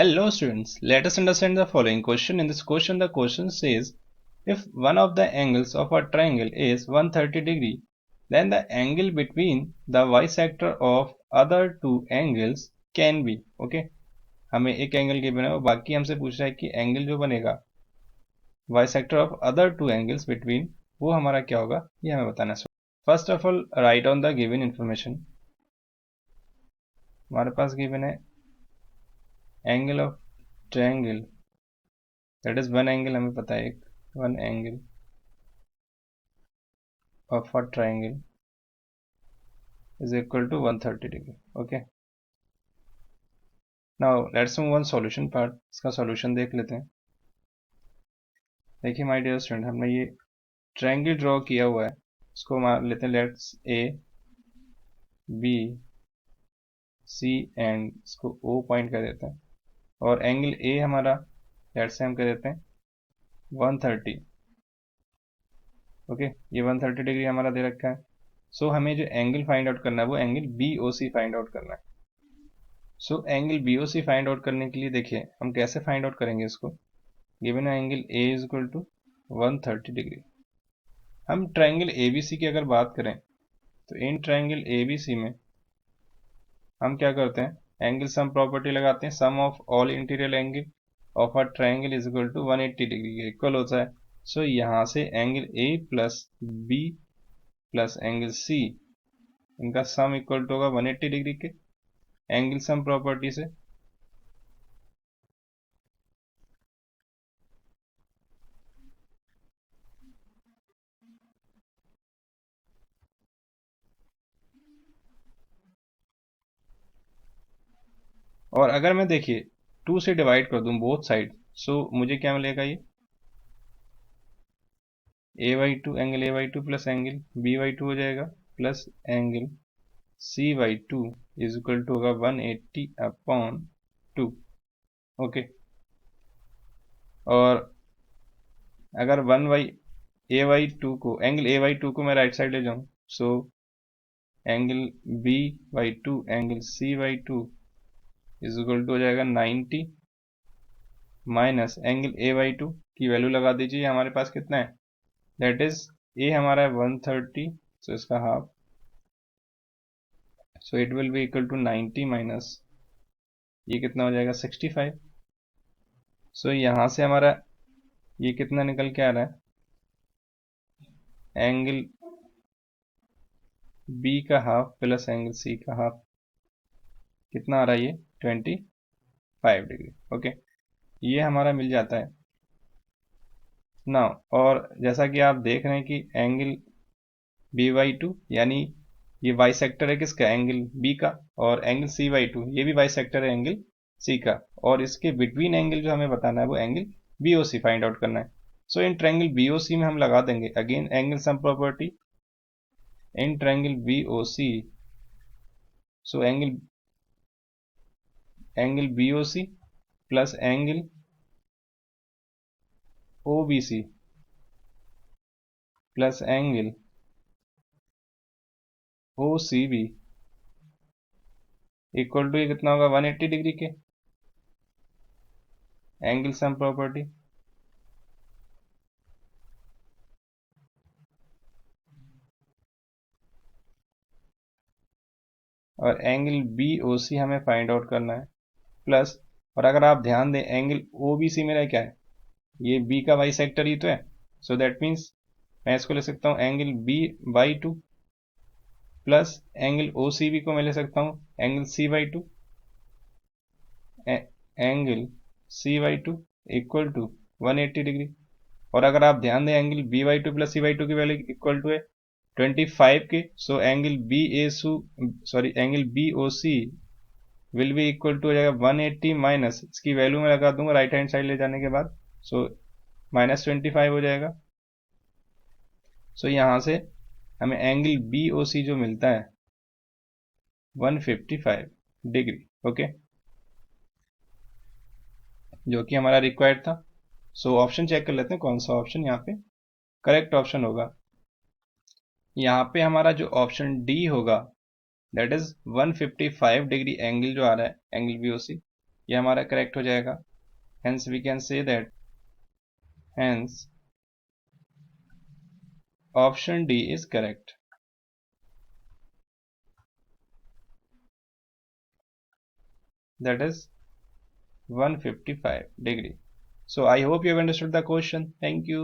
Hello students, let us understand the following question. In this question, the question says, if one of the angles of a triangle is 130 degree, then the angle between the bisector of other two angles can be. Okay, हमें एक angle given है और बाकी हमसे पूछ रहा है कि एंगल जो बनेगा bisector of other two angles between वो हमारा क्या होगा, ये हमें बताना है. First of all right on the given information. हमारे पास गिवन है angle of triangle, that is one angle, हमें पता है एक one angle of a triangle is equal to 130 degree. Okay, now let's move on solution part. इसका solution देख लेते हैं. देखिए माय डियर स्टूडेंट, हमने ये ट्रायंगल ड्रॉ किया हुआ है, इसको मान लेते हैं let's A B C and इसको ओ पॉइंट कर देते हैं, और एंगल ए हमारा लेट्स से हम कर देते हैं 130. ओके, ये 130 डिग्री हमारा दे रखा है. सो हमें जो एंगल फाइंड आउट करना है वो एंगल बी ओ सी फाइंड आउट करना है. सो एंगल बी ओ सी फाइंड आउट करने के लिए देखिए हम कैसे फाइंड आउट करेंगे इसको. गिवन है angle A is equal to 130 degree. हम ट्रायंगल एबीसी की अगर बात करें तो इन ट्रायंगल एबीसी में हम क्या करते हैं, एंगल सम प्रॉपर्टी लगाते हैं. Sum of all interior angle of a triangle is equal to 180 degree के इक्वल होता है. सो यहाँ से angle A plus B plus angle C, इनका सम इक्वल टू होगा 180 डिग्री के एंगल सम प्रॉपर्टी से. और अगर मैं देखिए 2 से डिवाइड कर दूं बोथ साइड, सो मुझे क्या मिलेगा, ये A by two angle A by two plus angle B by two हो जाएगा plus angle C by two is equal to होगा 180 अपॉन 2. ओके, और अगर one by A by two को एंगल ए बाई टू को मैं right side ले जाऊं, so angle B by two angle C by two is equal to हो जाएगा 90 minus angle A by two की वैल्यू लगा दीजिए. हमारे पास कितना है, दैट इज ए हमारा है 130, सो इसका half, so it will be equal to 90 minus ये कितना हो जाएगा 65. सो यहाँ से हमारा ये कितना निकल के आ रहा है, एंगल बी का हाफ प्लस एंगल सी का हाफ, कितना आ रहा है ये 25 डिग्री. ओके, ये हमारा मिल जाता है ना. और जैसा कि आप देख रहे हैं कि एंगल बी बाई टू यानी ये बाई सेक्टर है किसका, एंगल बी का, और एंगल सी बाई टू ये भी बाई सेक्टर है एंगल सी का, और इसके बिटवीन एंगल जो हमें बताना है वो एंगल बी ओ सी फाइंड आउट करना है. सो इन ट्रायंगल बी ओ सी में हम लगा देंगे again angle sum property in triangle B O C. So angle B O C plus angle O B C plus angle O C B equal to ये कितना होगा 180 degree के एंगल सम प्रॉपर्टी. और angle B O C हमें find out करना है plus, और अगर आप ध्यान दें एंगल ओ बी सी मेरा क्या है, ये बी का बाई सेक्टर ही तो है. सो दैट मीन्स मैं इसको ले सकता हूँ angle B by two plus angle O C B को मैं ले सकता हूँ angle C by two, angle C by two equal to 180 degree. और अगर आप ध्यान दें angle B by two plus C by two की वैल्यू इक्वल टू है 25 के. So angle B A sorry angle B O C will be equal to हो जाएगा 180 माइनस इसकी वैल्यू में लगा दूंगा राइट हैंड साइड ले जाने के बाद, सो माइनस 25 हो जाएगा. सो यहाँ से हमें एंगल बी ओ सी जो मिलता है 155 डिग्री. ओके, जो कि हमारा रिक्वायर्ड था. सो ऑप्शन चेक कर लेते हैं कौन सा ऑप्शन यहाँ पे करेक्ट ऑप्शन होगा. यहाँ पे हमारा जो ऑप्शन डी होगा दैट इज 155 डिग्री एंगल जो आ रहा है एंगल बी ओ सी, ये हमारा करेक्ट हो जाएगा। Hence we can say that hence option D is correct. That is 155 degree. So I hope you have understood the question. Thank you.